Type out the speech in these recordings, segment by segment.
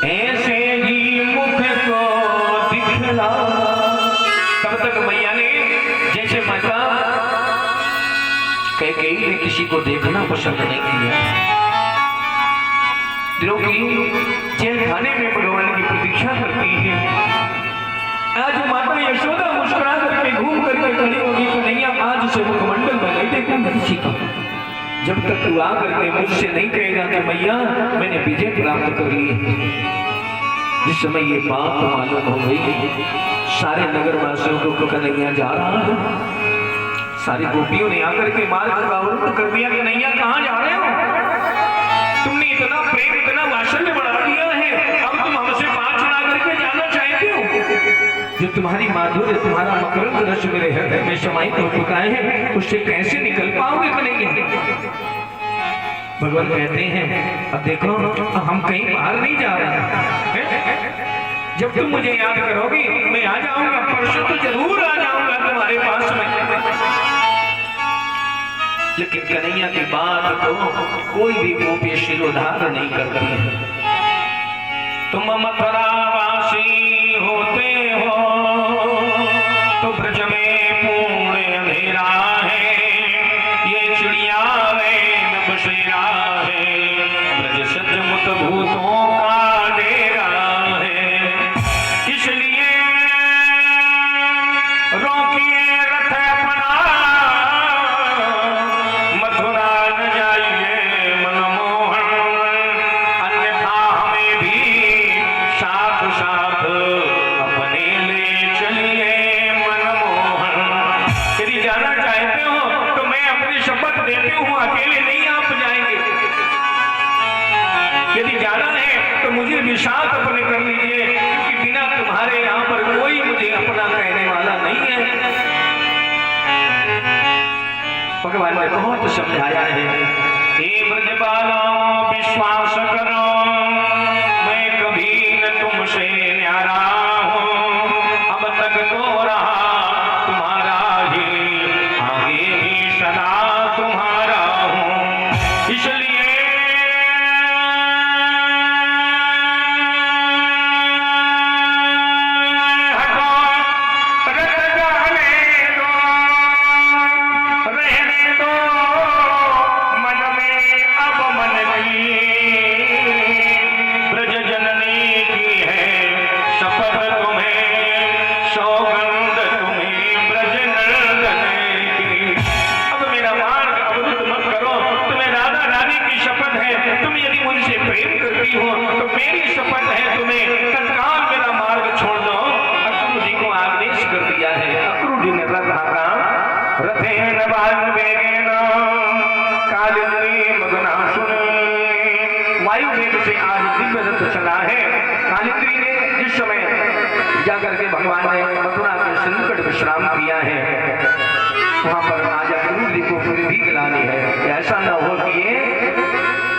ऐसे ही मुख को दिखला। तब तक मैया ने जैसे माता कैकेयी ने किसी को देखना पसंद नहीं किया, द्रौपदी जेल खाने में भगवान की प्रतीक्षा करती है। आज माता यशोदा मुस्कुरा करके घूम करके खड़ी होगी तो नहीं, आज से मुखमंडल में नहीं देखूंगा किसी का, जब तक तू आ करके मुझसे नहीं कहेगा कि मैया मैंने विजय प्राप्त कर ली है। जिस समय ये बात मालूम हो गई, सारे नगर वासियों को कन्हैया जा रहा है, सारी गोपियों ने आकर के मार्ग का अवरुद्ध कर दिया कि कन्हैया कहाँ जा रहे हो? तुमने इतना प्रेम इतना वात्सल्य बढ़ा दिया है, अब तुम हमसे बात सुना करके जाना चाहते हो? जो तुम्हारी माधुर्य तुम्हारा मकरंद रस मेरे हृदय में समाहित हो चुका है, उससे कैसे निकल पाओगे कन्हैया? भगवान कहते हैं अब देखो हम कहीं बाहर नहीं जा रहे हैं, जब तुम मुझे याद करोगी मैं आ जाऊंगा, परसों तो जरूर आ जाऊंगा तुम्हारे पास में। लेकिन कन्हैया की बात तो कोई भी गोपी शिरोधार नहीं करती है। तुम मथुरावासी होते हो तो ब्रज में पूर्ण अंधेरा है, ये चिड़िया नैन बसेरा है, ब्रज सचमुच भूतों का डेरा है। इसलिए रोकिए रथ अपना, मथुरा न जाइए मनमोहन, अन्यथा हमें भी साथ साथ अपने ले चलिए मनमोहन। यदि जाना चाहते हो तो मैं अपनी शपथ देती हूँ अकेले नहीं आप जाएंगे, यदि जाना है तो मुझे भी साथ अपने कर लीजिए, क्योंकि बिना तुम्हारे यहाँ पर कोई मुझे अपना कहने वाला नहीं है। भगवान ने बहुत समझाया है, हे ब्रजबालों विश्वास करो, मैं कभी न तुमसे न्यारा हूँ, अब तक तो रहा तुम्हारा ही, आगे भी सदा तुम्हारा हूँ। इसलिए वायु वेग से आज दिव्य रथ चला है। कालिंदी ने जिस समय जाकर के भगवान ने मथुरा के संकट विश्राम किया है, वहां पर आज अक्रूर जी को पूरी भी गिलानी है। ऐसा न हो कि ये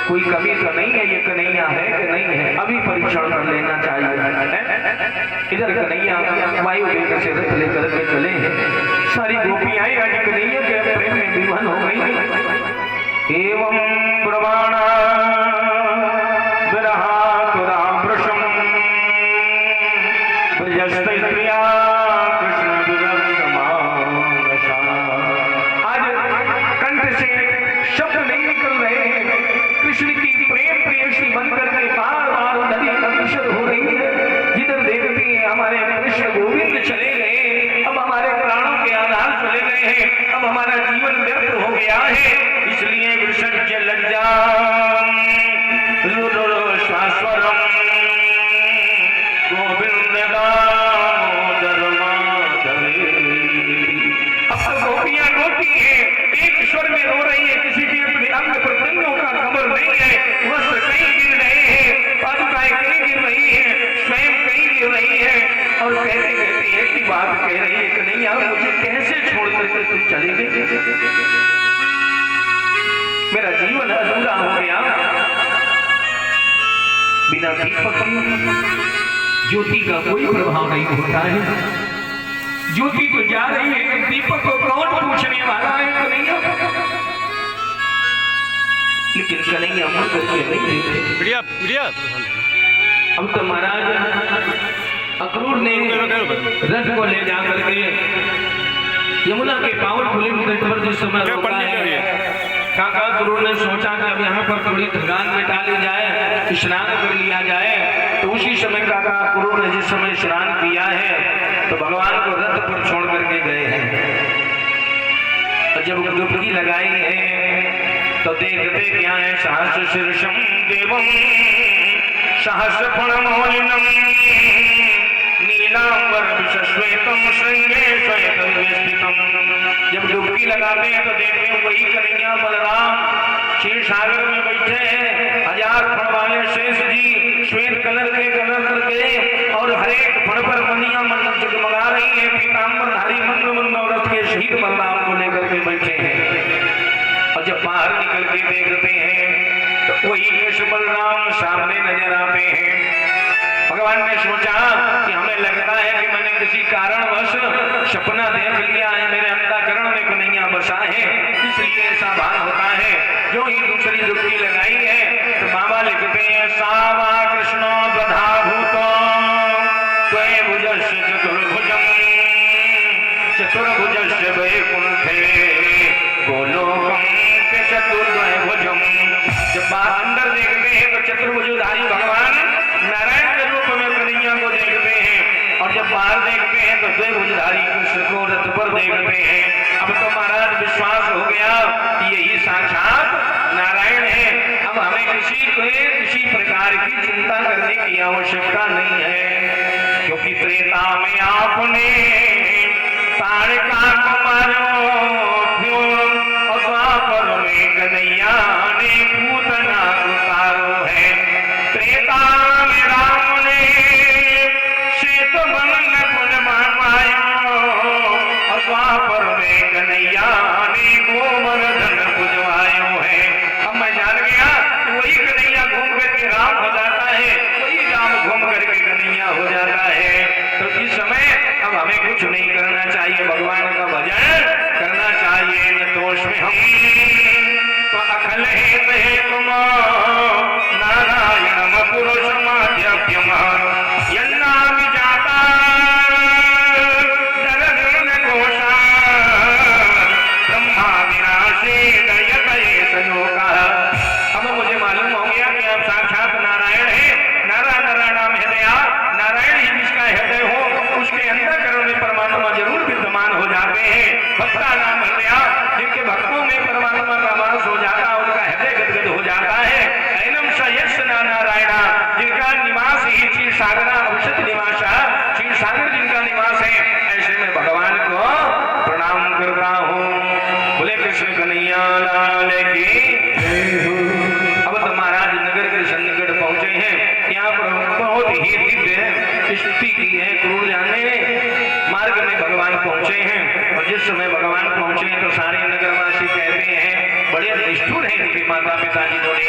कोई कमी तो नहीं है, ये कन्हैया है कि नहीं है, अभी परीक्षण कर लेना चाहिए। इधर कन्हैया वायु वेग से रथ लेकर के चले हैं, सारी गोपियां आज कन्हैया के प्रेम में विवश हो गई। एवं प्रमाण चले गए, मेरा जीवन अधूरा हो गया। बिना दीपक ज्योति का कोई प्रभाव नहीं होता है। ज्योति तो जा रही है, दीपक को कौन पूछने वाला है? कन्हैया, लेकिन कन्हैया मुझ को नहीं देते। अब तो महाराज अक्रूर ने रथ को ले जाकर के यमुना के पावनपुरी तट पर जिस समय रोका है, काका अक्रूर ने सोचा कि अब यहाँ पर थोड़ी थकान मिटा ली जाए, स्नान कर लिया जाए। तो उसी समय काका अक्रूर ने जिस समय स्नान किया है तो भगवान को रथ पर छोड़ करके गए हैं। और जब डुबकी लगाई है तो देखते क्या है, सहस्र शीर्षम देवम सहस्र फणमौलिनम नीलांबर विश्वेतम श्रृंगे श्वेतम स्थितम। जब डुबकी लगाते हैं तो देखते हैं वही कन्हैया बलराम क्षीर सागर में बैठे हैं, 1000 फण वाले शेष जी श्वेत कलर करके और हरेक फण पर मनिया मंडल जगमगा रही है। पीतांबरधारी मंद रथ के शहीद बलराम को लेकर के बैठे हैं। और जब बाहर निकल के देखते हैं तो वही कृष्ण बलराम सामने नजर आते हैं। भगवान ने सोचा कि हमें लगता है कि मैंने किसी कारणवश सपना देख लिया है, मेरे अंतःकरण में कन्हैया बसा है, इसलिए ऐसा भान होता है। जो ही दूसरी डुबकी लगाई है तो बाबा लिखते हैं, सावा कृष्णो द्वधाभूतो द्वैभुजस्य चतुर्भुजम् चतुर्भुजस्य वैकुंठे गोलोकं के चतुर्द्वयभुजम्। जब बाहर अंदर देखते हैं तो चतुर्भुजधारी भगवान नारायण के रूप में कन्हैया को देखते हैं। और जब बाहर देखते हैं तो द्वैभुजधारी कृष्ण को रथ पर देखते हैं। अब तो महाराज विश्वास हो गया यही साक्षात नारायण है। अब हमें किसी प्रकार की चिंता करने की आवश्यकता नहीं है, क्योंकि त्रेता में आपने तारका को मारो और द्वापर में कन्हैया ने पूतना को तारो है। त्रेता में राम ने श्वेत बन पुन मायो और द्वापर में कन्हैया ने गोवर्धन पुजवायो है। अब मैं जान गया वही कन्हैया घूम करके राम हो जाता है, वही राम घूम करके कन्हैया हो जाता है। तो इस समय अब हमें कुछ नहीं करना चाहिए, भगवान का भजन करना चाहिए। न दोष में हम तो अखल है तुम नारायण पुरुषमाध्यभ्यम यन्ना विजाता दरदुर्न घोषा ब्रह्मा विनाशे दयतये सलोका। अब मुझे मालूम हो गया कि अब साक्षात नारायण है। नारायण नाम हृदय, नारायण ही जिसका हृदय हो उसके अंतःकरण में परमात्मा जरूर विद्यमान हो जाते हैं। भक्ता नाम हृदय, जिनके भक्तों में परमात्मा का वास हो जाता है, उनका हृदय गदगद हो जाता है। ऐनम स यश नारायण, जिनका निवास ही क्षीर सागरा औषध निवास, क्षीर सागर जिनका निवास है, ऐसे में भगवान को प्रणाम करता हूँ। बोले कृष्ण कन्हैया लाल की। अब तो महाराज नगर के सन्निकट पहुंचे हैं। यहाँ पर बहुत ही दिव्य स्तुति की है। क्रूर जाने मार्ग में भगवान पहुंचे हैं और जिस समय भगवान पहुंचे हैं तो सारे नगरवासी कहते हैं बड़े निष्ठुर हैं इनके माता पिता जिन्होंने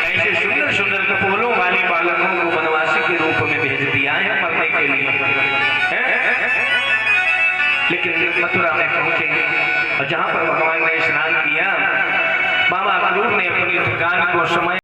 ऐसे सुंदर सुंदर कपोलों वाले बालकों को वनवासी के रूप में भेज दिया है मरने के लिए। लेकिन मथुरा में पहुंचे और जहां पर भगवान ने स्नान किया, बाबा अक्रूर ने अपनी थकान को समय